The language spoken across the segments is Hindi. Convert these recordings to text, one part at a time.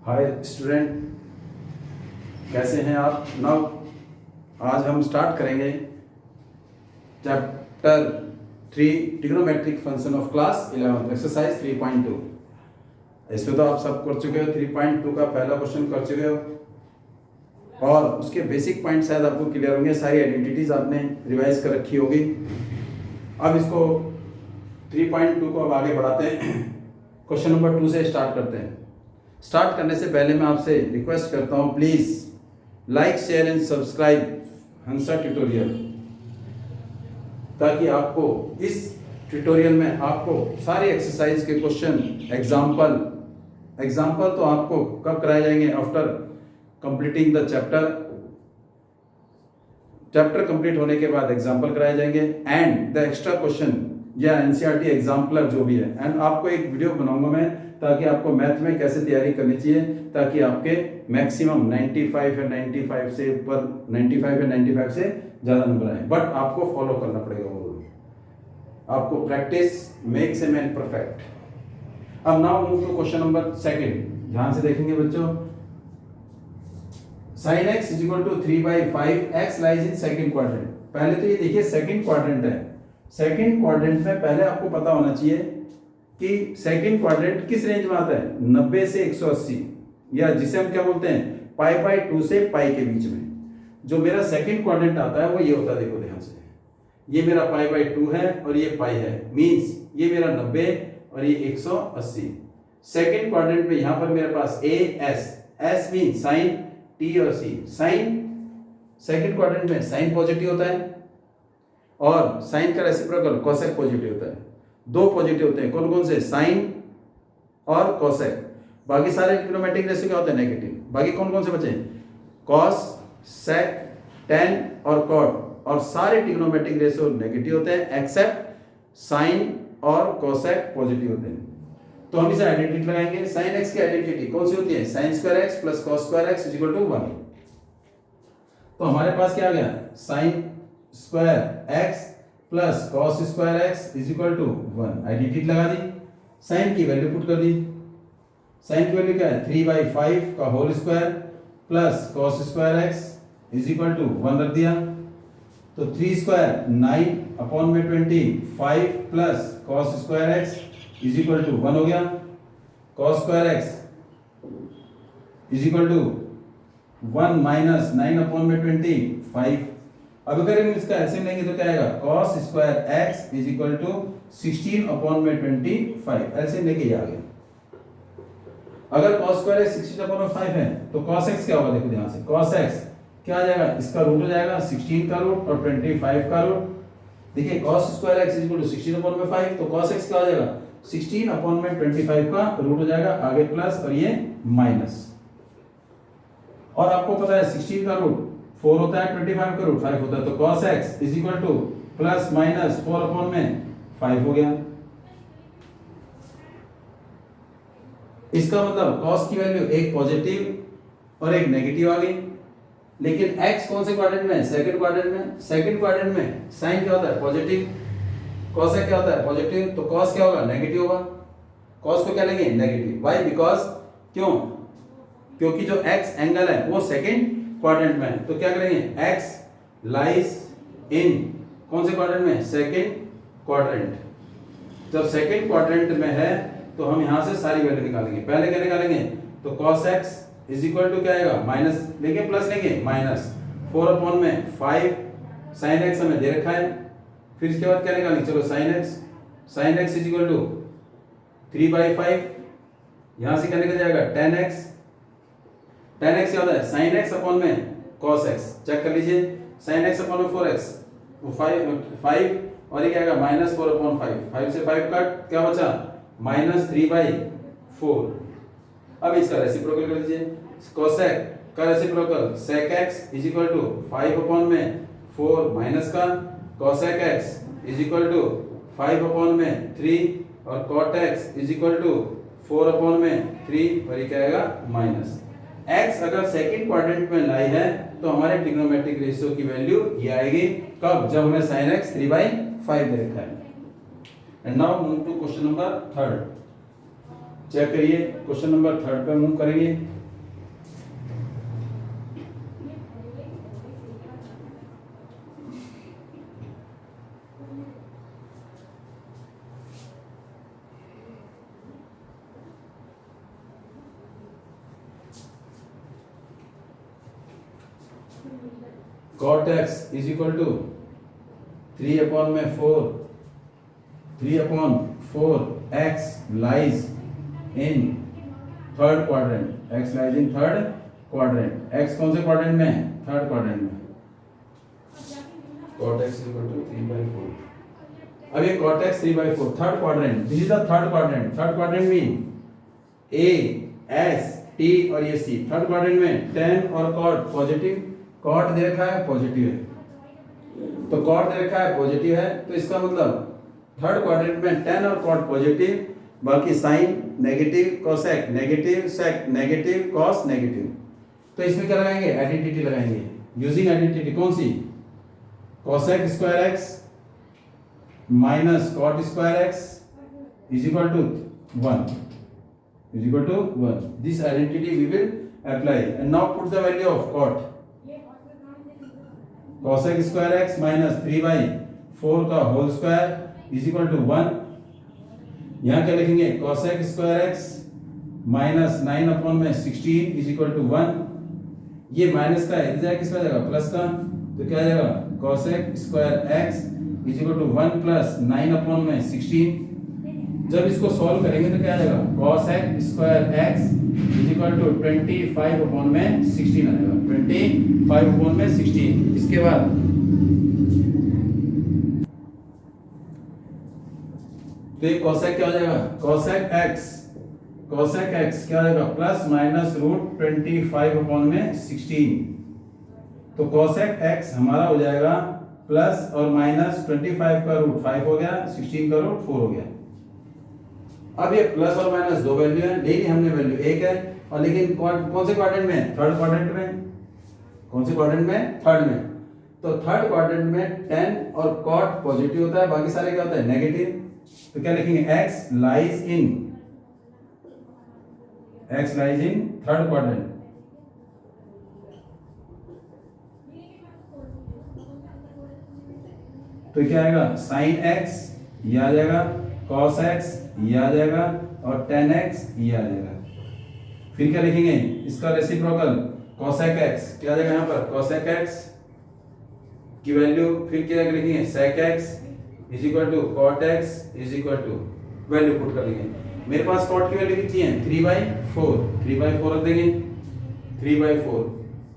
हाय स्टूडेंट, कैसे हैं आप। नाउ आज हम स्टार्ट करेंगे chapter 3 trigonometric function of class 11 exercise 3.2। इसमें तो आप सब कर चुके हो, 3.2 का पहला क्वेश्चन कर चुके हो और उसके बेसिक पॉइंट शायद आपको क्लियर होंगे। सारी आइडेंटिटीज आपने रिवाइज कर रखी होगी। अब इसको 3.2 को अब आगे बढ़ाते हैं। क्वेश्चन नंबर 2 से स्टार्ट करते हैं। स्टार्ट करने से पहले मैं आपसे रिक्वेस्ट करता हूं, please like share and subscribe Hansa tutorial, ताकि आपको इस ट्यूटोरियल में आपको सारे एक्सरसाइज के क्वेश्चन एग्जाम्पल तो आपको कब कराए जाएंगे, after completing the chapter complete होने के बाद एग्जाम्पल कराए जाएंगे एंड द एक्स्ट्रा क्वेश्चन या एनसीईआरटी एग्जाम्पलर जो भी है। एंड आपको एक वीडियो बनाऊंगा मैं, ताकि आपको मैथ में कैसे तैयारी करनी चाहिए, ताकि आपके मैक्सिमम 95 या 95 से ऊपर 95 या 95 से ज़्यादा नंबर आए। बट आपको फॉलो करना पड़ेगा वो रूल। आपको practice makes a man perfect. अब now move to question number 2। ध्यान से देखेंगे बच्चों। sin x is equal to 3/5 x lies in second quadrant. पहले तो ये देखिए सेकंड क्वाड्रेंट है। सेकंड क्वाड्रेंट में पहले आपको पता होना चाहिए कि सेकंड क्वाड्रेंट किस रेंज में आता है, 90 से 180, या जिसे हम क्या बोलते हैं π/2 से π के बीच में। जो मेरा सेकंड क्वाड्रेंट आता है वो ये होता है, देखो ध्यान से, ये मेरा π/2 है और ये π है, मींस ये मेरा 90 और ये 180। सेकंड क्वाड्रेंट में यहां पर मेरे पास a s mean sine t और c। साइन सेकंड क्वाड्रेंट में साइन पॉजिटिव होता है और साइन का रेसिप्रोकल कोसेक पॉजिटिव होता है। दो पॉजिटिव होते हैं, कौन कौन से, साइन और कोसेक। बाकी सारे ट्रिग्नोमेट्रिक रेशियो क्या होते हैं, नेगेटिव। बाकी कौन कौन से बचे, कॉस, सेक, टेन और कॉट। और सारे ट्रिग्नोमेट्रिक रेशियो नेगेटिव होते हैं एक्सेप्ट साइन और कोसेक पॉजिटिव होते हैं। तो हम इसे आइडेंटिटी लगाएंगे। साइन एक्स की आइडेंटिटी कौन सी होती है, sine square x plus cos square x is equal to 1। तो हमारे पास क्या आ गया, sine square x plus cos square x is equal to 1। Identity लगा दी, साइन की वैल्यू पुट कर दी। साइन की वैल्यू क्या है, 3/5 का whole square plus cos square x is equal to 1 रख दिया। तो 3 square 9/20 plus cos square x is equal to 1 हो गया। Cos square x is equal to 1 minus 9/25। अब अगर हम इसका एलसीएम लेंगे तो क्या आएगा, cos square x is equal to 16/25। LCM लेके ये आ गया। अगर cos स्क्वायर x 16/5 है तो cos x क्या होगा, देखो ध्यान से, cos x क्या आ जाएगा, इसका रूट हो जाएगा 16 का रूट और 25 का रूट। देखिए cos square x is equal to 16/5, तो cos x क्या हो जाएगा, 16/25 का रूट हो जाएगा, आगे प्लस और ये माइनस। और आपको पता है 16 का रूट 4 होता है, 25 का रूट 5 होता है, तो cos x is equal two plus minus 4/5 हो गया। इसका मतलब cos की वैल्यू एक पॉजिटिव और एक नेगेटिव आ गई। लेकिन x कौन से क्वाड्रेंट में है, सेकंड क्वाड्रेंट में। सेकंड क्वाड्रेंट में साइन क्या होता है, पॉजिटिव, cos क्या होता है, पॉजिटिव, तो cos क्या होगा, नेगेटिव होगा। cos को क्या लेंगे, नेगेटिव। व्हाई, बिकॉज, क्यों, क्योंकि जो x एंगल है वो सेकंड क्वाड्रेंट में है। तो क्या करेंगे, x लाइज इन कौन से क्वाड्रेंट में, सेकंड क्वाड्रेंट। जब सेकंड क्वाड्रेंट में है तो हम यहां से सारी वैल्यू निकालेंगे। पहले क्या निकालेंगे, तो cos x is equal to क्या आएगा, माइनस लेंगे, प्लस लेंगे, माइनस 4/5 साइन x हमें दे रखा है। फिर इसके बाद क्या निकालेंगे, चलो sine x is equal to 3/5। यहां से क्या निकल जाएगा, tan x क्या होता है, sin x अपॉन में cos x। चेक कर लीजिए, sin x अपॉन में 4x, वो 5 और ये क्या आएगा, माइनस 4/5। 5 से 5 कट, क्या बचा, माइनस 3/4। अब इसका रेसिप्रोकल कर लीजिए, cosec का reciprocal sec x is equal to 5/4 minus का cosec x is equal to 5/3 और cot x is equal to 4/3 और ये क्या आएगा, माइनस। x अगर सेकंड क्वाड्रेंट में लाई है तो हमारे ट्रिग्नोमेट्रिक रेशियो की वैल्यू ये आएगी, कब, जब हमें sin x 3/5 दे रखा है। And now move to question number 3। Check करिए, क्वेश्चन नंबर 3 पे मूव करेंगे। cot x is equal to 3 upon में 4, 3 upon 4 x lies in third quadrant, x lies in third quadrant. x कौन से क्वाड्रेंट में है? थर्ड क्वाड्रेंट में। cot x is equal to 3/4। अब ये cot x 3/4 third quadrant, this is the third quadrant. Third quadrant mean a s t और ये c। थर्ड क्वाड्रेंट में tan और cot पॉजिटिव, कॉट दे रखा है पॉजिटिव है, तो कॉट दे रखा है पॉजिटिव है, तो इसका मतलब थर्ड क्वाड्रेंट में tan और कॉट पॉजिटिव, बाकी sine negative, cosec negative, sec negative, cos negative. तो इसमें क्या लगाएंगे? आइडेंटिटी लगाएंगे। यूजिंग आइडेंटिटी कौन सी? Cosec square x minus cot square x is equal to 1, is equal to 1। This identity we will apply and now put the value of cot. cosec square x minus 3/4 का whole square is equal to 1। यहाँ क्या लिखेंगे? cosec square x minus 9/16 is equal to 1। ये माइनस का है, इधर किसका जाएगा? प्लस का, तो क्या जाएगा? cosec square x is equal to 1 plus 9/16। जब इसको सॉल्व करेंगे तो क्या आ जाएगा? cosec square x is equal to 25/16 आ जाएगा, 25/16। इसके बाद तो ये cosec क्या हो जाएगा? cosec x क्या हो जाएगा? Plus minus root 25/16। तो cosec x हमारा हो जाएगा प्लस और माइनस 25 का रूट 5 हो गया, 16 का रूट 4 हो गया। अब ये प्लस और माइनस दो वैल्यू है, डेली हमने वैल्यू एक है, और लेकिन कौन से क्वाड्रेंट में? थर्ड क्वाड्रेंट में। कौन से क्वाड्रेंट में? थर्ड में। तो थर्ड क्वाड्रेंट में tan और cot पॉजिटिव होता है, बाकी सारे क्या होता है? नेगेटिव। तो क्या लिखेंगे? x lies in third quadrant. तो क्या आएगा? sin x ये आ जाएगा, cos x ये आ जाएगा, और tan x ये आ जाएगा। फिर क्या लिखेंगे? इसका रेसिप्रोकल cosec x क्या आ जाएगा? यहाँ पर cosec x की वैल्यू फिर क्या लिखेंगे? sec x is equal to cot x is equal to value put कर देंगे। मेरे पास cot की वैल्यू कितनी है? 3/4 रख देंगे। 3/4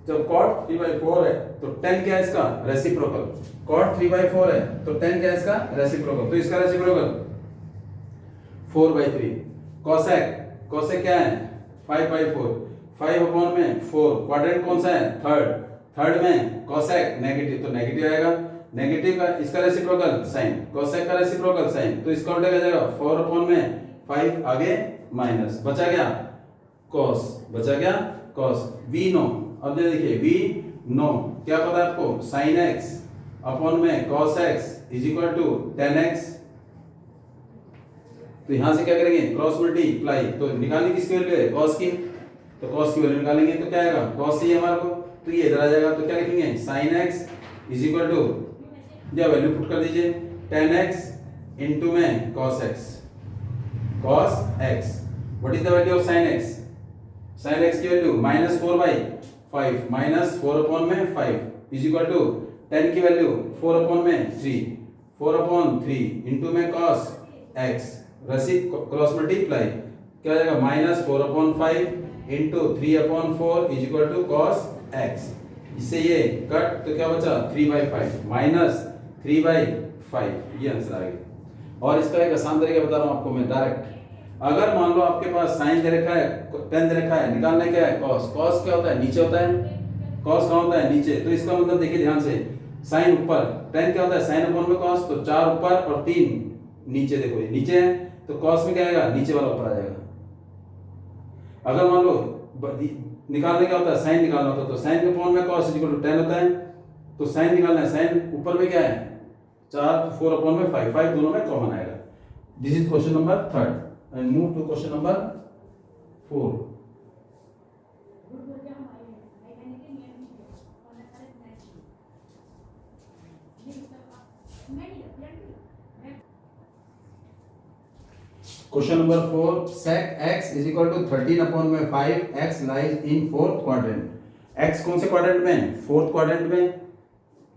जब cot 3/4 है तो tan क्या है इसका? रेसिप्रोकल। cot 3/4 है तो tan क्या है इसका? रेसिप्रोकल। तो इसका रेसिप्रोकल 4/3। cosec क्या है? 5/4, 5/4। क्वाड्रेंट कौन सा है? थर्ड में cosec नेगेटिव, तो नेगेटिव आएगा। नेगेटिव का इसका रेसिप्रोकल साइन, cosec का रेसिप्रोकल साइन, तो इसका उल्टा क्या जाएगा? 4/5 आगे माइनस, बचा क्या? cos, बचा क्या? cos। v नो, अब देखिए v नो क्या पता है आपको? sin x अपॉन में cos x is equal to tan x। तो यहां से क्या करेंगे? क्रॉस मल्टीप्लाई, तो निकालने किसकी वैल्यू है? cos की, तो cos की वैल्यू निकालेंगे तो क्या आएगा? cos ही है हमारे को, तो ये इधर आ जाएगा। तो क्या लिखेंगे? sin x is equal to, या वैल्यू पुट कर दीजिए, tan x इनटू में cos x। What is the value of sin x? sin x की value -4/5 -4/5 is equal to tan की वैल्यू 4/3 4/3 इनटू में cos x, रेसिप क्रॉस मल्टीप्लाई क्या हो जाएगा? -4/5 into 3/4 is equal to cos x। इससे ये कट, तो क्या बचा? 3/5 -3/5, ये आंसर आ गया। और इसका एक आसान तरीका बता रहा हूं आपको मैं डायरेक्ट। अगर मान लो आपके पास साइन दे रखा है, tan दे रखा है, निकालना क्या है? cos क्या होता है? नीचे होता है। cos कहाँ होता है? नीचे। तो इसका मतलब देखिए ध्यान से, साइन ऊपर, tan क्या होता है? साइन अपॉन में cos, तो 4 ऊपर और 3 नीचे। देखो ये नीचे है, तो cos में क्या आएगा? नीचे वाला ऊपर आ जाएगा। अगर मान लो निकालने क्या होता है? साइन निकालना होता है, तो साइन के अपॉन में cos इक्वल टू tan होता है। तो साइन निकालना है, साइन ऊपर में क्या है? 4, 4 अपॉन में 5 दोनों में कॉमन आएगा। This is question number 3 and move to question number 4। 4। Question number 4, sec x is equal to 13/5, x lies in fourth quadrant। x कौन से क्वाड्रेंट में है? फोर्थ क्वाड्रेंट में।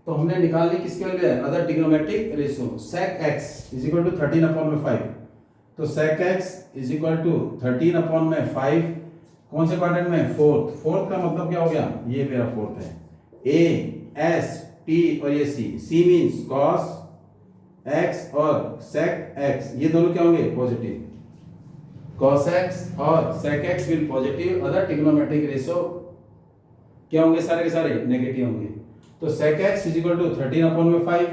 तो हमने निकालनी किसके लिए? Other trigonometric ratio. sec x is equal to 13/5। तो sec x is equal to 13/5 कौन से क्वाड्रेंट में? फोर्थ। फोर्थ का मतलब क्या हो गया? ये मेरा फोर्थ है। a s t और ये c। c means cos x और sec x, ये दोनों क्या होंगे? पॉजिटिव। cos x और sec x will positive, other trigonometric ratio क्या होंगे? सारे के सारे नेगेटिव होंगे। तो sec x is equal to 13/5।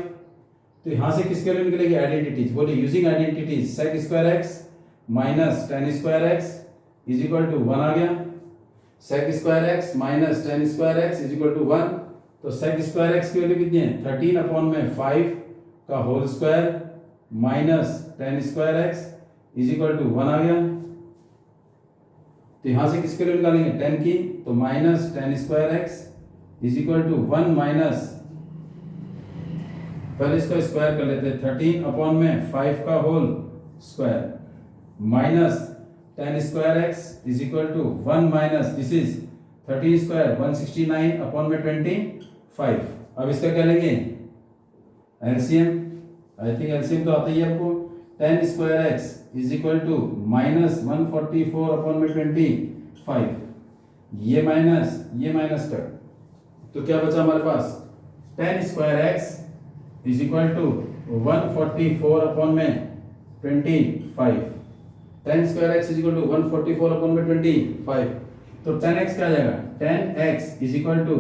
तो यहां से किसके लिए निकलेगी? आइडेंटिटीज। बोलिए using identities, sec square x minus tan square x is equal to 1 आ गया। sec square x minus tan square x is equal to 1। तो sec स्क्वायर x की वैल्यू कितनी है? 13/5 का whole square minus tan square x is equal to 1 आ गया। तो यहां से किसके लिए निकालेंगे? 10 की। तो minus tan square x is equal to 1 minus, पहले इसका स्क्वायर कर लेते हैं, 13/5 का whole square minus tan square x is equal to 1 minus, this is 13 square 169/25। अब इसका क्या लेंगे? एलसीएम। आई थिंक एलसीएम तो आता ही है आपको। tan square x is equal to minus 144/25। ये माइनस कर, तो क्या बचा हमारे पास? tan square x is equal to 144/25। tan square x is equal to 144/25। तो tan x क्या आ जाएगा? tan x is equal to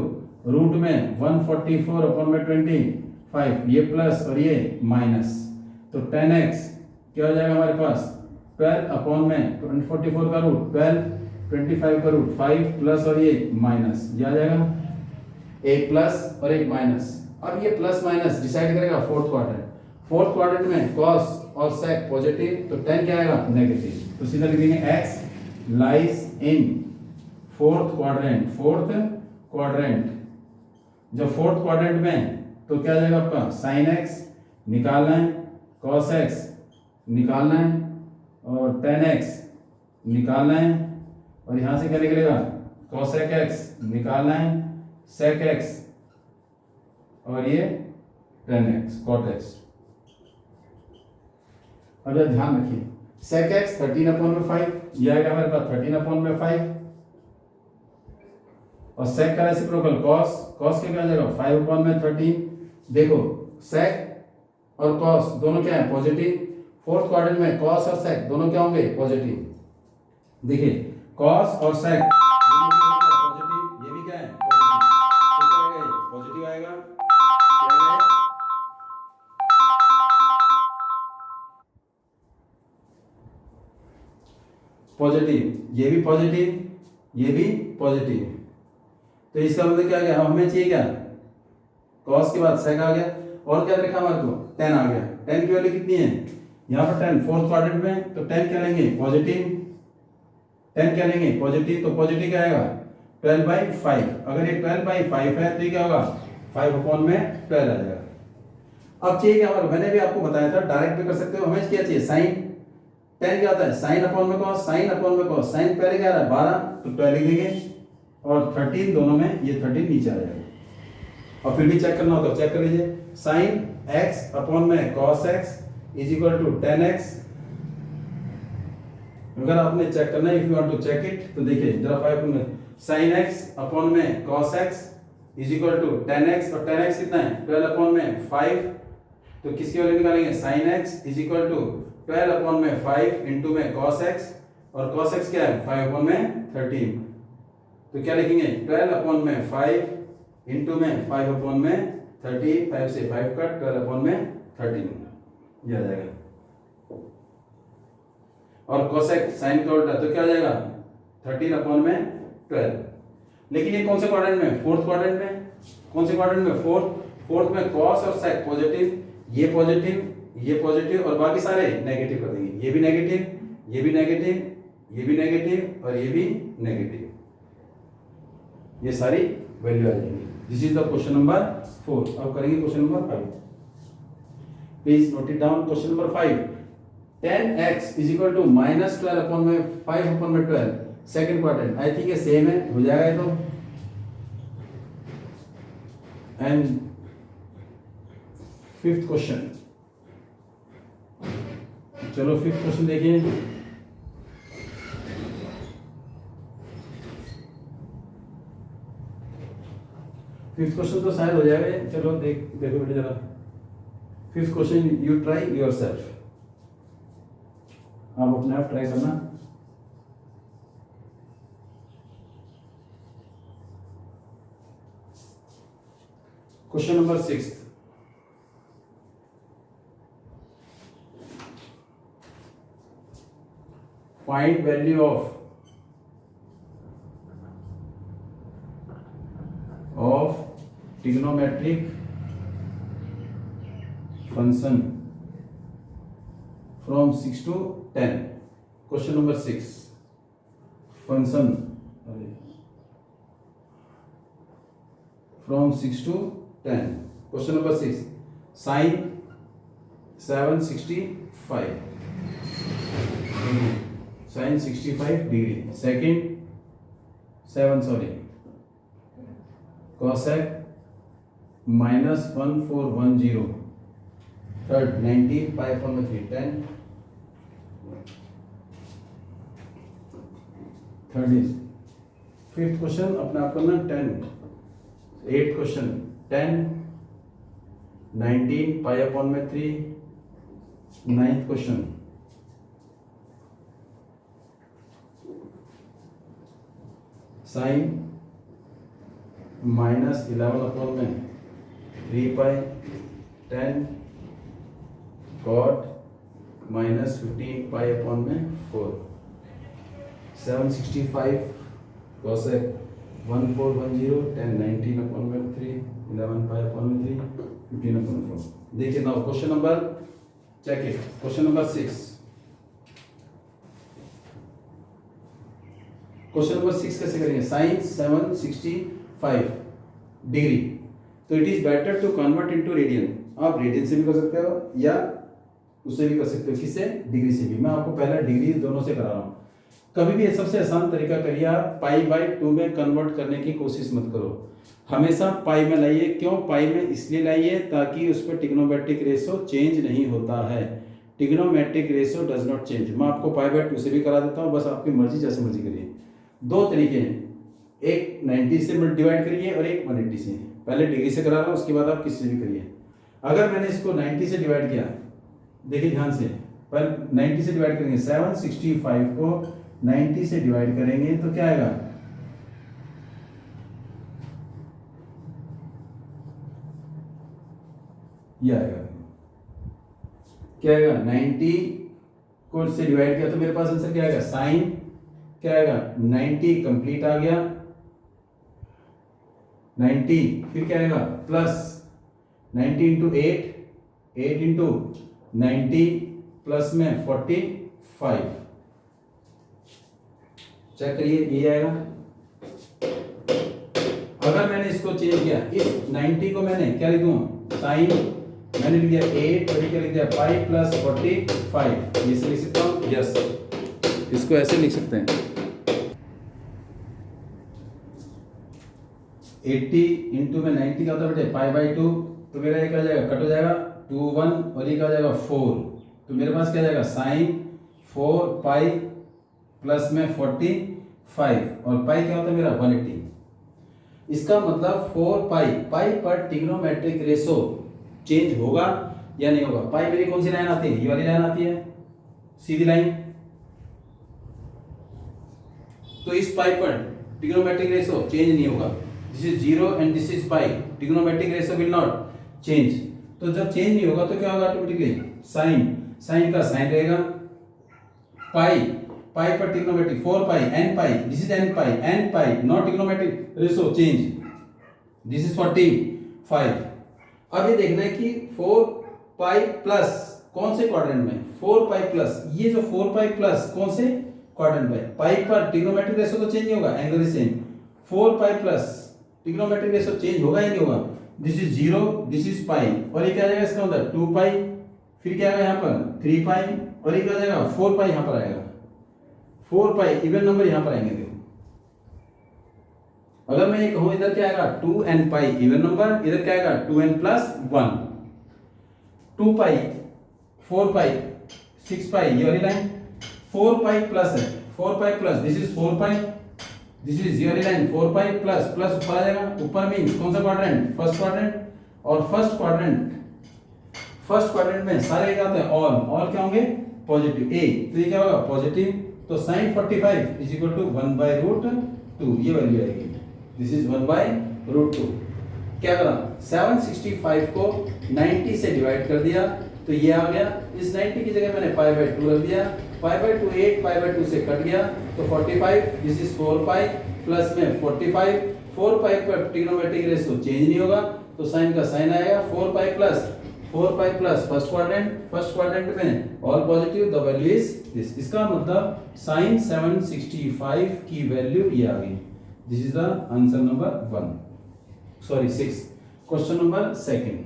root में 144/25, ये प्लस और ये माइनस। तो tan x क्या हो जाएगा हमारे पास? 12/144 का रूट 12, 25 का रूट 5 प्लस और ये माइनस, ये आ जाएगा एक प्लस और एक माइनस। अब ये प्लस माइनस डिसाइड करेगा फोर्थ क्वाड्रेंट। फोर्थ क्वाड्रेंट में cos और sec पॉजिटिव, तो tan क्या आएगा? नेगेटिव। तो सीधा लिखेंगे x lies in fourth quadrant. Fourth quadrant, जब फोर्थ क्वाड्रेंट में तो क्या आ जाएगा आपका? sin x निकालना है, cos x निकालना है और tan x निकालना है, और यहां से क्या निकलेगा? cosec x निकालना है, sec x और ये tan x cot x। अब ध्यान रखिए, sec x 13/5, ये आएगा हमारे पास 13/5 और sec का रेसिप्रोकल cos के क्या आ जाएगा? 5/13। देखो sec और cos दोनों क्या है? पॉजिटिव। फोर्थ क्वाड्रेंट में cos और sec दोनों क्या होंगे? पॉजिटिव। देखिए cos और sec दोनों पॉजिटिव, ये भी क्या है? पॉजिटिव। तो क्या आएगा? पॉजिटिव आएगा। क्या आएगा? पॉजिटिव। ये भी पॉजिटिव, ये भी पॉजिटिव। तो इसका मतलब क्या आ गया? हमें चाहिए क्या? cos के बाद sec आ गया, और क्या लिखा हमारे को? tan आ गया। tan की वैल्यू कितनी है? यहाँ पर tan फोर्थ क्वाड्रेंट में, तो tan क्या लेंगे? पॉजिटिव। tan क्या लेंगे? पॉजिटिव। तो पॉजिटिव क्या आएगा? 12/5। अगर ये 12/5 है तो ये क्या होगा? 5/12 आ जाएगा। अब चाहिए क्या हमारा? मैंने भी आपको बताया था, डायरेक्ट भी कर सकते हो। हमें क्या चाहिए? साइन। tan क्या होता है? sin अपॉन में cos, sin अपॉन में cos। sin पहले क्या आ रहा है? 12, तो 12 लिख देंगे, और 13 दोनों में, ये 13 नीचे आ जाएगा। और फिर भी चेक करना होगा, चेक कर लीजिए। sin x अपॉन में cos x is equal to tan x। अगर आपने चेक करना है, if you want to check it, तो देखिए जरा 5 में sin x अपॉन में cos x is equal to tan x, और tan x कितना है? 12/5। तो किसकी वैल्यू निकालेंगे? sin x is equal to 12/5 into में cos x, और cos x क्या है? 5/13। तो क्या लिखेंगे? 12/5 इंटू में 5/13, 5 से 5 कट, 12/13 ये आ जाएगा। और cosec साइन का उल्टा, तो क्या आ जाएगा? 13/12। लेकिन ये कौन से क्वाड्रेंट में? फोर्थ क्वाड्रेंट में। कौन से क्वाड्रेंट में? फोर्थ में cos और sec पॉजिटिव, ये पॉजिटिव, ये पॉजिटिव, और बाकी सारे नेगेटिव कर देंगे। ये भी नेगेटिव, ये भी नेगेटिव, ये भी नेगेटिव और ये भी नेगेटिव, ये सारी वैल्यू आ जाएंगी। This is the question number 4। अब करेंगे question number 5। Please note it down. Question number 5, 10x is equal to -12 upon में 5 अपॉन में 12 सेकंड क्वाड्रेंट। आई थिंक ये सेम है, हो जाएगा ये तो। एंड फिफ्थ क्वेश्चन, चलो फिफ्थ क्वेश्चन देखिए। फिफ्थ क्वेश्चन तो शायद हो जाएगा, चलो देखो बेटे जरा। Fifth question you try yourself, आप अपने आप ट्राई करना। Question number 6, find value of trigonometric function from 6 to 10। Question number 6, function from 6 to 10। Question number 6, sine 765 sine 65 degree, second 7 sorry cosec -1410, third 90 pi upon में 3 10, थर्ड इज फिफ्थ क्वेश्चन अपने आप करना 10, एट क्वेश्चन 10 19 पाई अपॉन में 3, नाइन्थ क्वेश्चन साइन -11 अपॉन में 3 पाई 10 cot -15 पाई अपॉन में 4, 765 cosec 1410 10 19 अपॉन में 3 11 पाई अपॉन में 3 15 अपॉन में 4। देखिए now question number, check it. Question number 6, question number 6 कैसे करेंगे? साइन 765 डिग्री, तो it is better to convert into radian. आप रेडियन से भी कर सकते हो या उससे भी कर सकते हो, किससे? डिग्री से भी। मैं आपको पहला डिग्री दोनों से करा रहा हूँ। कभी भी सबसे आसान तरीका करिए, आप π/2 में कन्वर्ट करने की कोशिश मत करो, हमेशा पाई में लाइए। क्यों पाई में? इसलिए लाइए ताकि उस पर ट्रिग्नोमेट्रिक रेशो चेंज नहीं होता है। Trigonometric ratio does not change. मैं आपको π/2 से भी करा देता हूँ, बस आपकी मर्जी, जैसे मर्जी करिए। दो तरीके हैं, एक 90 से डिवाइड करिए और एक 180 से। पहले डिग्री से करा रहा हूँ, उसके बाद आप किसी से भी करिए। अगर मैंने इसको 90 से डिवाइड किया, देखिए ध्यान से, पर 90 से डिवाइड करेंगे, 765 को 90 से डिवाइड करेंगे तो क्या आएगा? ये आएगा, क्या आएगा? 90 को से डिवाइड किया तो मेरे पास आंसर क्या आएगा? साइन क्या आएगा? 90 कंप्लीट आ गया, 90 फिर क्या आएगा? प्लस 90 इंटू 8, 8 इंटू 90 प्लस में 45। चेक करिए, ये आएगा। अगर मैंने इसको चेंज किया, इस 90 को मैंने क्या लिख दूं? साइन, मैंने लिख दिया 8 और क्या लिख दिया? 5 प्लस 45। ये लिख सकता हूँ? यस, इसको ऐसे लिख सकते हैं। 80 इंटू में 90 का होता है बेटे π/2, तो मेरा ये क्या जाएगा? कट हो जाएगा 2 1 और ये क्या हो जाएगा? 4। तो मेरे पास क्या जाएगा? साइन 4 पाई प्लस में 45 और पाई क्या होता है मेरा? 180। इसका मतलब 4 पाई, पाई पर ट्रिग्नोमेट्रिक रेशो चेंज होगा या नहीं होगा? पाई मेरी कौन सी लाइन आती है? ये वाली लाइन आती है, सीधी लाइन। तो इस पाई पर ट्रिग्नोमेट्रिक रेशो चेंज नहीं होगा। This is 0 and this is pi, trigonometric ratio will not change. तो जब चेंज नहीं होगा तो क्या होगा? ऑटोमेटिकली साइन, साइन का साइन रहेगा, पाई, पाई पर trigonometric 4 pi n pi, this is n pi not trigonometric ratio change, this is 45। अब ये देखना है कि 4 पाई प्लस कौन से क्वाड्रेंट में? 4 पाई प्लस, ये जो 4 पाई प्लस कौन से क्वाड्रेंट पाई। पाई पर ट्रिग्नोमेट्रिक रेशो तो चेंज नहीं होगा, angle is same. 4 pi plus trigonometric ratio change होगा ही नहीं होगा। This is 0, this is pi, और ये क्या आ जाएगा इसका मतलब 2 पाई, फिर क्या आएगा यहाँ पर 3 पाई, और ये क्या आ जाएगा 4 पाई यहाँ पर आएगा। 4 पाई इवन नंबर यहाँ पर आएंगे। देखो अगर मैं ये कहूं इधर क्या आएगा 2n पाई इवन नंबर, इधर क्या आएगा 2n प्लस 1। 2 पाई, 4 पाई, 6 पाई, ये वाली लाइन 4 पाई प्लस है, 4 pi plus this is 4 pi, this is ये वाली लाइन 4 पाई प्लस प्लस ऊपर आ जाएगा। ऊपर मींस कौन सा क्वाड्रेंट, फर्स्ट क्वाड्रेंट, और फर्स्ट क्वाड्रेंट में सारे क्या होते हैं ऑल क्या होंगे पॉजिटिव ए, तो ये क्या होगा पॉजिटिव। तो sin 45 इज इक्वल टू 1/√2, ये वैल्यू आएगी। This is 1/√2। क्या करा 765 को 90 से डिवाइड कर दिया तो ये आ गया। इस 90 की जगह मैंने π/2 रख दिया, π/2 8 π/2 से कट गया तो 45, दिस इज 4 पाई प्लस में 45, 4 पाई पर ट्रिग्नोमेट्रिक रेशियो चेंज नहीं होगा तो साइन का साइन आएगा 4 पाई प्लस फर्स्ट क्वाड्रेंट में all positive, the value is this. इसका मतलब साइन 765 की वैल्यू ये आ गई। This is the answer number 6। Question number 2।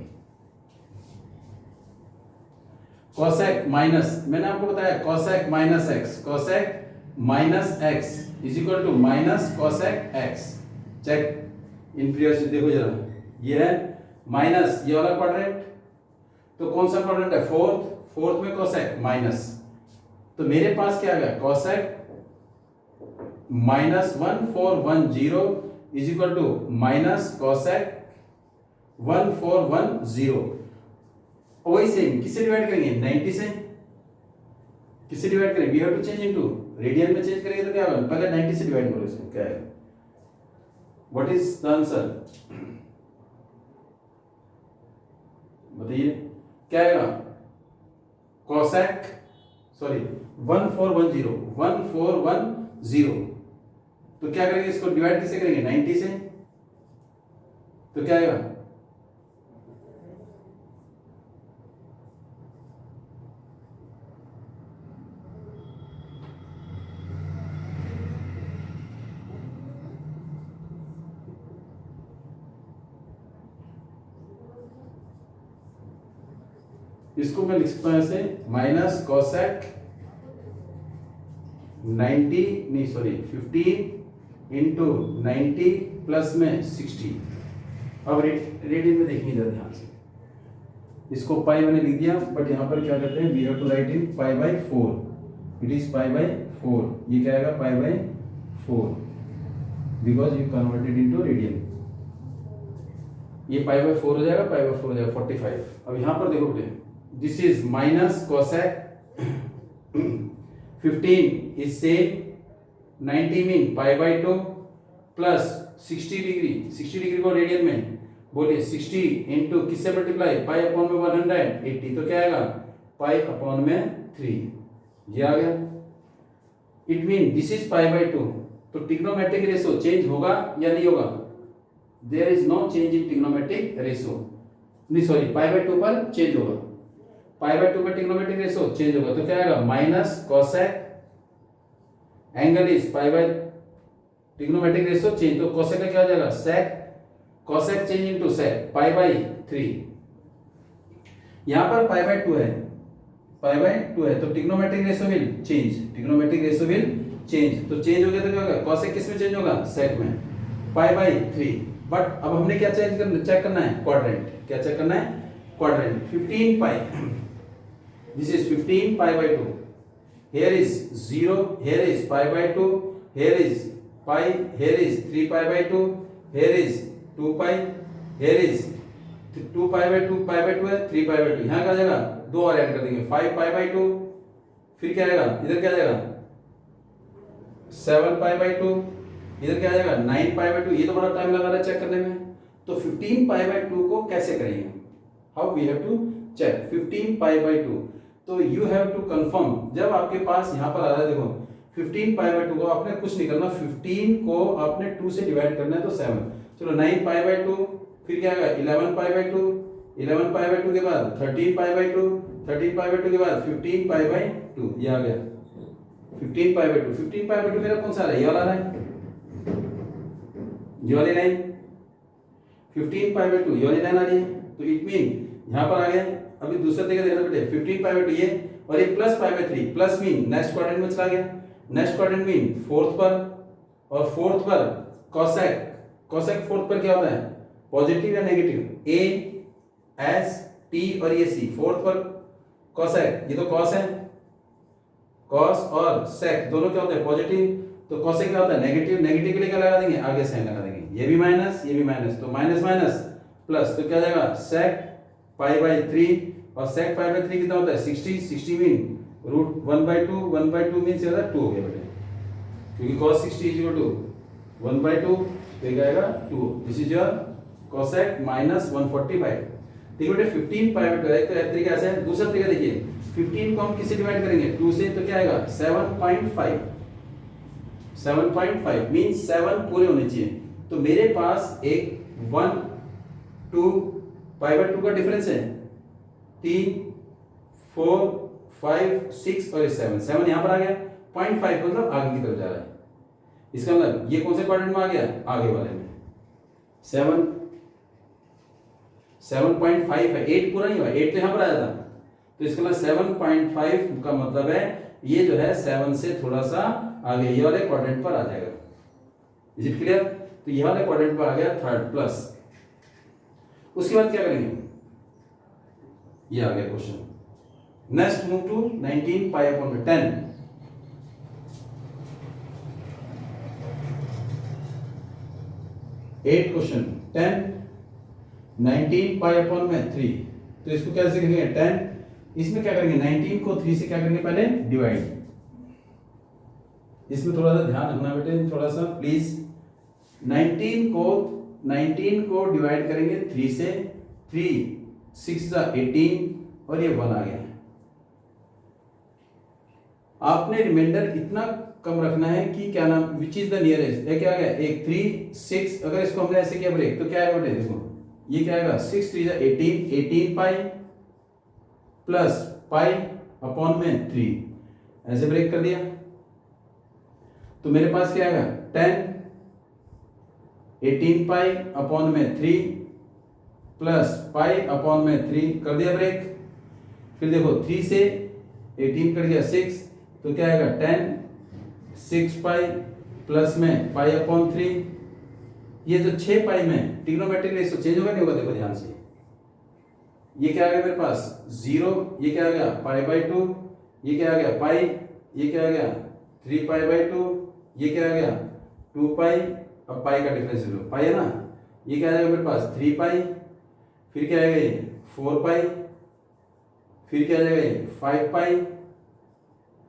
cosec minus, मैंने आपको बताया cosec minus x is equal to minus cosec x। Check in previous, देखो जरा, ये है माइनस ये वाला क्वाड्रेंट, तो कौन सा क्वाड्रेंट है फोर्थ में cosec माइनस, तो मेरे पास क्या आ गया cosec -1410 is equal to minus cosec 1410। वही सेम किससे डिवाइड करेंगे 90 से, किससे डिवाइड करेंगे, we have to change into radian में चेंज करेंगे तो क्या होगा, पहले 90 से डिवाइड करो इसको, क्या है व्हाट इज द आंसर बताइए क्या आएगा cosec 1410 तो क्या करेंगे इसको डिवाइड किससे करेंगे 90 से, तो क्या आएगा इसको मैं लिख सकता हूं ऐसे माइनस cosec 15 इंटू 90 प्लस में 60। अब रेडियन में देखिए जरा ध्यान से, इसको पाई मैंने लिख दिया, बट यहां पर क्या करते हैं we have to write in π/4, it is π/4, ये क्या आएगा π/4 because you converted into radian, ये π/4 हो जाएगा, π/4 हो जाएगा 45। अब यहां पर देखो बेटे, this is minus cosec 15 is same 90 mean π/2 plus 60 degree को रेडियन में बोलिए 60 इंटू किससे मल्टीप्लाई π/180, तो क्या आएगा π/3, ये आ गया। इट मीन दिस इज π/2, तो ट्रिग्नोमेट्रिक रेशियो चेंज होगा या नहीं होगा, there is no change in trigonometric ratio, नहीं सॉरी π/2 पर चेंज होगा, π/2 पर ट्रिग्नोमेट्रिक रेशियो चेंज होगा तो क्या आएगा minus cosec angle is trigonometric ratio change, तो cosec का क्या हो जाएगा sec, cosec change into sec π/3। यहां पर π/2 है तो ट्रिग्नोमेट्रिक रेशियो विल चेंज, तो चेंज हो गया तो क्या होगा cosec किस में चेंज होगा sec में π/3। बट अब हमने क्या चेक करना है क्वाड्रेंट, क्या चेक करना है quadrant 15 pi, this is 15 π/2, here is 0, here is π/2, here is pi, here is 3 π/2, here is 2 pi, here is 2 π/2 है 3 π/2, यहाँ क्या जाएगा 2 और ऐड कर देंगे 5 π/2, फिर क्या आएगा इधर क्या जाएगा 7 π/2, इधर क्या जाएगा 9 π/2, ये तो बड़ा टाइम लगा रहा है चेक करने में। तो 15 π/2 को कैसे करेंगे, how we have to check 15 π/2, तो यू हैव टू कंफर्म, जब आपके पास यहाँ पर आ रहा है देखो 15 π/2 को आपने कुछ नहीं करना, 15 को आपने 2 से डिवाइड करना है तो 7, चलो 9 π/2, फिर क्या आएगा 11 π/2, 11 π/2 के बाद 13 π/2, 13 π/2 के बाद 15 π/2, ये आ गया 15 पाई बाई 2, 15 पाई बाई 2 मेरा कौन सा आ रहा है, ये वाला आ रहा है, ये वाली लाइन 15 पाई बाई 2 ये वाली लाइन आ रही है। तो इट मीन यहाँ पर आ गया। अभी दूसरा तरीका देखना बेटे, 15 पाई बाई 2 ये और ये plus pi by 3, plus mean next quadrant में चला गया, नेक्स्ट क्वाड्रेंट मीन फोर्थ पर, और फोर्थ पर कोसेक, कोसेक फोर्थ पर क्या होता है, पॉजिटिव या नेगेटिव, ए एस टी और ये सी, फोर्थ पर कोसेक, ये तो कॉस है, कॉस और सेक दोनों क्या होते हैं पॉजिटिव, तो कोसेक क्या होता है नेगेटिव, नेगेटिव के लिए क्या लगा देंगे, आगे साइन लगा देंगे, ये भी माइनस ये भी माइनस, तो माइनस माइनस प्लस, तो क्या जाएगा सेक पाई बाई 3, और सेक पाई बाई 3 कितना होता है 60, 60 मीन रूट 1/2, 1/2 मीन से 2 हो गया बेटे, क्योंकि cos 60 इज इक्वल टू 1/2, तो ये आएगा 2, this is your cosec minus 145। देखिए बेटे 15 पाई बाई 2 एक तो एक तरीका ऐसा है, दूसरा तरीका देखिए 15 को हम किससे डिवाइड करेंगे 2 से, तो क्या आएगा 7.5, 7.5 मींस 7 पूरे होने चाहिए। तो मेरे पास एक 1 2 पाई बाई 2 का डिफरेंस है, 3 4 5 6 और 7, 7 यहाँ पर आ गया, 0.5 मतलब आगे की तरफ जा रहा है, इसका मतलब ये कौन से क्वाड्रेंट में आ गया, आगे वाले में, 7.5 है, 8 पूरा नहीं हुआ, 8 तो यहाँ पर आया था, तो इसका मतलब 7.5 का मतलब है ये जो है 7 से थोड़ा सा आगे ये वाले क्वाड्रेंट पर आ जाएगा। Is it clear? तो ये वाले क्वाड्रेंट पर आ गया थर्ड प्लस। उसके बाद क्या करेंगे, ये आ गया question. Next move to 19 pi upon में 10। एट क्वेश्चन 10 19 पाई अपॉन में 3, तो इसको कैसे लिखेंगे 10, इसमें क्या करेंगे 19 को 3 से क्या करेंगे पहले डिवाइड, इसमें थोड़ा सा ध्यान रखना बेटे, थोड़ा सा प्लीज। 19 को डिवाइड करेंगे 3 से, 3 6 18 और ये 1 आ गया। आपने रिमाइंडर इतना कम रखना है कि क्या नाम विच इज द नियरेस्ट, ये क्या आ गया एक 3 6, अगर इसको हमने ऐसे किया ब्रेक तो क्या आएगा बेटे, देखो ये क्या आएगा 6 3 18, 18 पाई प्लस पाई अपॉन में 3, ऐसे ब्रेक कर दिया, तो मेरे पास क्या आएगा 10 18 पाई अपॉन में 3 प्लस पाई अपॉन में 3, कर दिया ब्रेक। फिर देखो 3 से 18 कर दिया 6, तो क्या आएगा 10 6 पाई प्लस में पाई अपॉन 3, ये जो 6 पाई में ट्रिग्नोमेट्रिक रेशियो चेंज होगा नहीं होगा, देखो ध्यान से, ये क्या आ गया मेरे पास 0, ये क्या आ गया पाई बाई 2, ये क्या आ गया पाई, ये क्या आ गया 3 पाई बाई 2, ये क्या आ गया 2 पाई, अब पाई का डिफरेंस लो पाई है ना, ये क्या आ जाएगा मेरे पास 3 पाई, फिर क्या आएगा ये 4 पाई, फिर क्या आ जाएगा ये 5 पाई,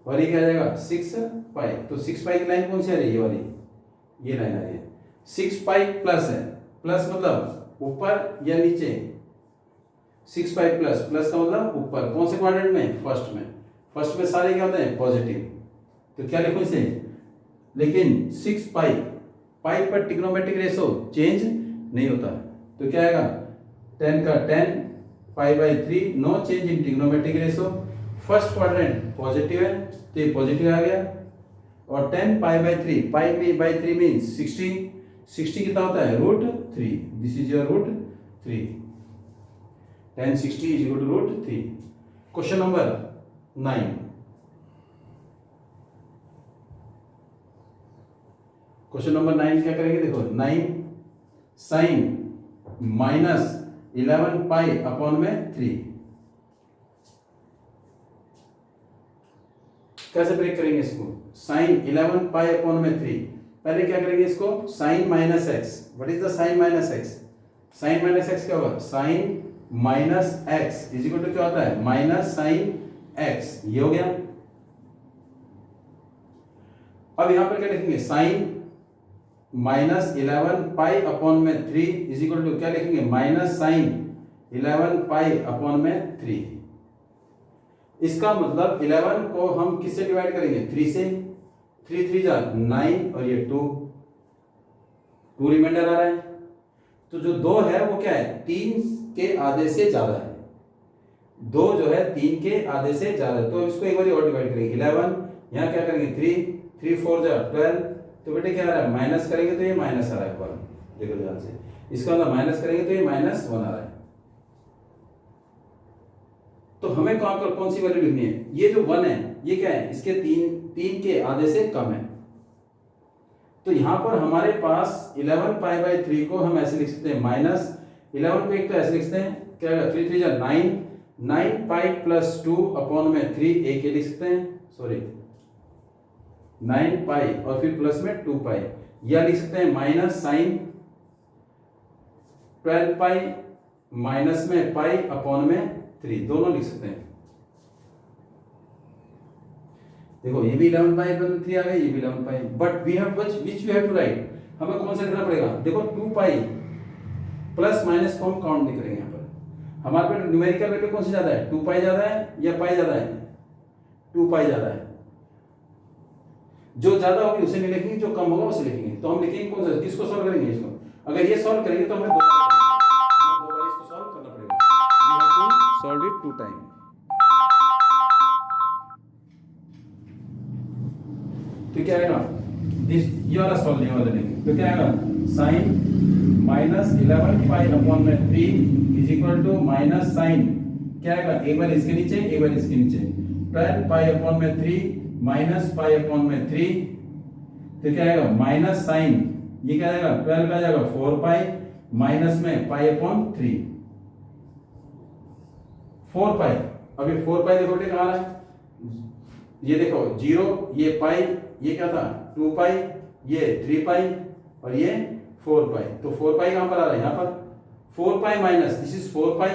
और ये क्या आ जाएगा 6 पाई। तो 6 पाई की लाइन कौन सी आ रही है, ये वाली, ये लाइन आ रही है। 6 पाई प्लस है, प्लस मतलब ऊपर या नीचे, 6 पाई प्लस, प्लस का मतलब ऊपर, कौन से क्वाड्रेंट में, फर्स्ट में, फर्स्ट में सारे क्या होते हैं पॉजिटिव, तो क्या लिखो इसे, लेकिन 6 पाई, पाई पर ट्रिग्नोमेट्रिक रेशियो चेंज नहीं होता, तो क्या आएगा 10 का 10 pi by 3, no change in trigonometric ratio, first quadrant positive है तो ये पॉजिटिव आ गया, और 10 pi by 3, pi by 3 means 60, 60 कितना होता है √3, this is your √3, 10 60 is equal to √3। Question number 9, question number 9 क्या करेंगे, देखो 9 साइन माइनस 11 पाई अपॉन में 3, कैसे ब्रेक करेंगे इसको, साइन 11 पाई अपॉन में 3, पहले क्या करेंगे इसको sine minus x, what is the sine minus x, sine minus x क्या होगा, sine minus x is equal to क्या होता है माइनस साइन एक्स, ये हो गया। अब यहां पर क्या लिखेंगे साइन माइनस 11 पाई अपॉन में 3 इज इक्वल टू क्या लिखेंगे माइनस साइन 11 पाई अपॉन में 3, इसका मतलब 11 को हम किससे डिवाइड करेंगे 3 से, 3 3 जा 9 और ये 2 रिमाइंडर आ रहा है, तो जो 2 है वो क्या है 3 के आधे से ज्यादा है, 2 जो है 3 के आधे से ज्यादा है, तो इसको एक बार और डिवाइड करेंगे 11 यहाँ क्या करेंगे 3 4 जा 12, तो बेटे क्या आ रहा है माइनस करेंगे तो ये माइनस आ रहा है 1, देखो ध्यान से, इसका मतलब माइनस करेंगे तो ये -1 आ रहा है। तो हमें कहां पर कौन सी वैल्यू लिखनी है, ये जो 1 है ये क्या है, इसके 3 के आधे से कम है। तो यहां पर हमारे पास 11 पाई बाई 3 को हम ऐसे लिख सकते हैं -11 को एक तो ऐसे लिख सकते हैं, क्या होगा 3 3 जा 9 पाई प्लस 2 अपॉन में 3 एक लिख सकते हैं, सॉरी 9 पाई और फिर प्लस में 2 पाई, या लिख सकते हैं माइनस साइन 12 पाई माइनस में पाई अपॉन में 3, दोनों लिख सकते हैं। देखो ये भी 11 पाई 3 आ गया, ये भी 11 pi, but we have which we have to write, हमें कौन सा लिखना पड़ेगा, देखो 2 पाई प्लस माइनस को हम काउंट नहीं करेंगे। यहाँ पर हमारे पे न्यूमेरिकल वैल्यू कौन सी ज्यादा है, 2 पाई ज्यादा है या पाई ज्यादा है, 2 पाई ज्यादा है। जो ज्यादा होगी उसे नहीं लिखेंगे, जो कम होगा उसे लिखेंगे। तो हम लिखेंगे कौन सा, किसको सॉल्व करेंगे, इसको। अगर ये सॉल्व करेंगे तो हमें 2 बार इसको सॉल्व करना पड़ेगा, we have to solve it 2 time. तो क्या आएगा, दिस ये वाला सॉल्व नहीं वाला लेंगे, तो क्या आएगा साइन -11 पाई अपॉन में 3 is equal to minus sine, क्या आएगा एक बार इसके नीचे एक बार इसके नीचे, 12 पाई अपॉन में 3 माइनस पाई अपॉन में 3, तो क्या आएगा माइनस साइन, ये क्या आएगा 12 का जाएगा 4 पाई माइनस में पाई अपॉन 3, 4 पाई। अभी 4 पाई देखो कहाँ आ रहा है, ये देखो 0, ये पाई, ये क्या था 2 पाई, ये 3 पाई और ये 4 पाई, तो 4 पाई कहां पर आ रहा है, यहां पर 4 पाई माइनस दिस इज 4 पाई,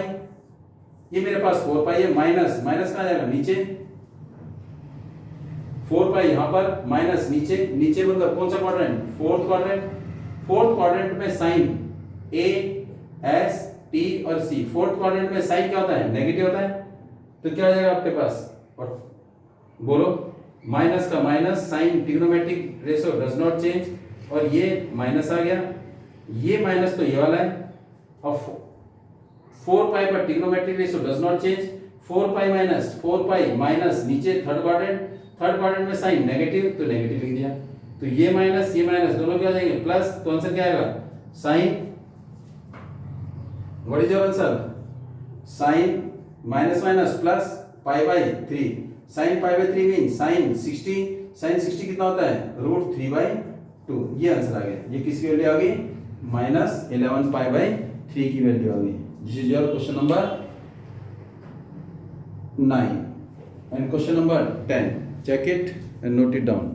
ये मेरे पास 4 पाई है, माइनस कहां जाएगा नीचे, 4 पाई यहां पर माइनस नीचे मतलब कौन सा क्वाड्रेंट, फोर्थ क्वाड्रेंट में साइन ए एस टी और सी, फोर्थ क्वाड्रेंट में साइन क्या होता है, नेगेटिव होता है, तो क्या हो जाएगा आपके पास, और बोलो माइनस का minus, sine trigonometric ratio does not change, और ये माइनस आ गया, ये माइनस तो ये वाला है, और 4 पाई पर trigonometric ratio does not change, 4 pi minus नीचे थर्ड क्वाड्रेंट में साइन नेगेटिव, तो नेगेटिव लिख दिया, तो ये माइनस दोनों क्या हो जाएंगे प्लस, तो आंसर क्या आएगा sine, what is your answer, sine minus plus pi by 3, sine pi by 3 mean sine 60 कितना होता है √3/2, ये आंसर आ गया। ये किसकी वैल्यू आ गई, -11 पाई बाई 3 की वैल्यू आ गई। This is your question number 9 and question number 10, check it and note it down.